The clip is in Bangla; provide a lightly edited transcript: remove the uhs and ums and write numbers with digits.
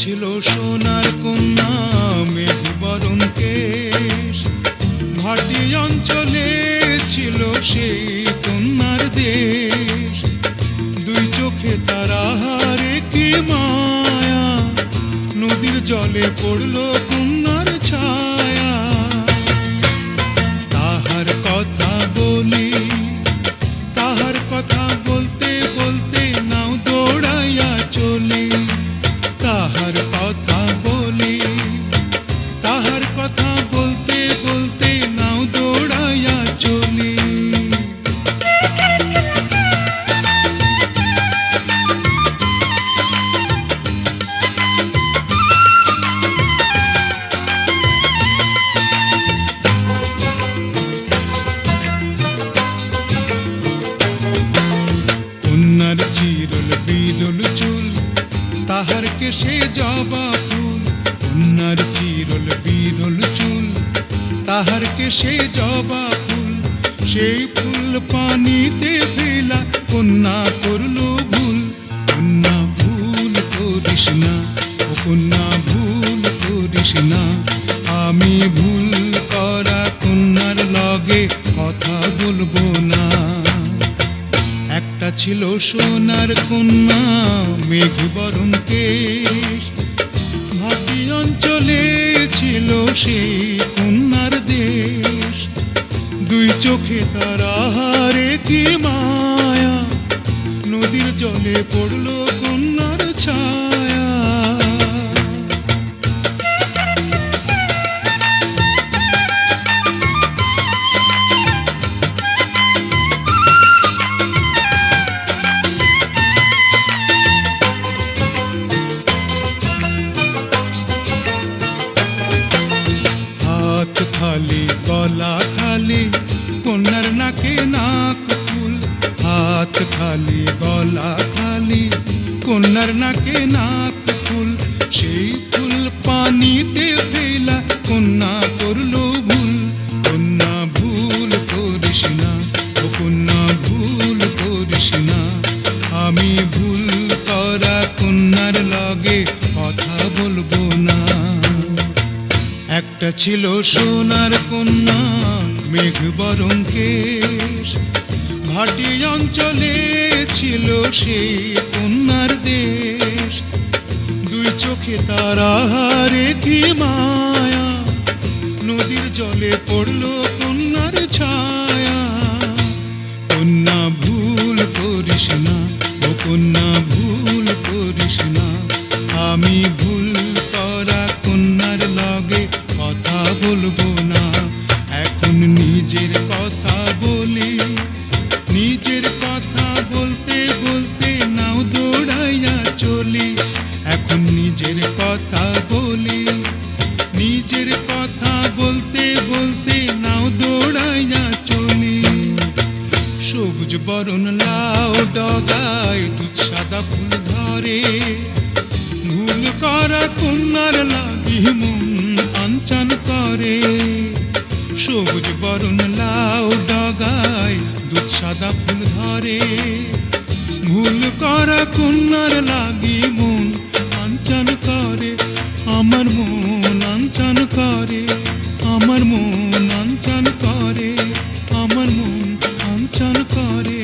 ছিল সোনার কন্যা মেঘ বরণ কেশ, ভাটি অঞ্চলে ছিল সেই কন্যার দেশ। দুই চোখে তারা হারে কি মায়া, নদীর জলে পড়ল কন্যার ছায়া। তাহার কথা বলি, তাহার কথা বলতে বলতে নাও দৌড়াইয়া চলি। তাহার কথা বলি, তাহার কথা বলতে বলতে নাও দৌড়াইয়া চলি। কন্যার চিরল বিরল চুল, তাহার কেশে জবা ফুল। কন্যার চিরল বিরল চুল, তাহার কেশে জবা ফুল। সেই ফুল পানিতে ফেলা কন্যা করল ভুল। কন্যা ভুল করিস না, ও কন্যা ভুল করিস না। আমি ভুল করা কন্যার লগে কথা বলবো না। একটা ছিল সোনার কন্যা মেঘ বরণ কেশ, ভাটি অঞ্চলে ছিল সেই কন্যার দেশ। দুই চোখে তারা হারে কি মায়া, নদীর জলে পড়ল কন্যার ছায়া। হাত খালি গলা খালি কন্যার নাকে নাক ফুল। হাত খালি গলা খালি কন্যার নাকে নাক ফুল। সেই ফুল পানিতে ফেলা কন্যা করল ভুল। কন্যা ভুল করিস না, ও কন্যা ভুল করিস না। আমি ভুল করা কন্যার লগে কথা বলবো না। একটা ছিল সোনার কন্যা মেঘ বরণ কেশ, ভাটি অঞ্চলে ছিল সেই কন্যার দেশ। দুই চোখে তারা হারে কি মায়া, নদীর জলে পড়ল কন্যার ছায়া। কন্যা ভুল করিস না, ও কন্যা ভুল করিস না। আমি ভুল করা কন্যার লগে কথা বলবো না। এখন নিজের কথা বলি, নিজের কথা বলতে বলতে নাও দৌড়াইয়া চলি। এখন নিজের কথা বলি, নিজের কথা বলতে বলতে নাও দৌড়াইয়া চলি। সবুজ বরণ লাউ ডগায় দুধ সাদা ফুল ধরে, ভুল করা কন্যার লাগি মন আনচান করে। সবুজ বরণ লাউ ডগায় দুধ সাদা ফুল ধরে, ভুল করা কন্যার লাগি মন আনচান করে। আমার মন আনচান করে, আমার মন আনচান করে, আমার মন আনচান করে।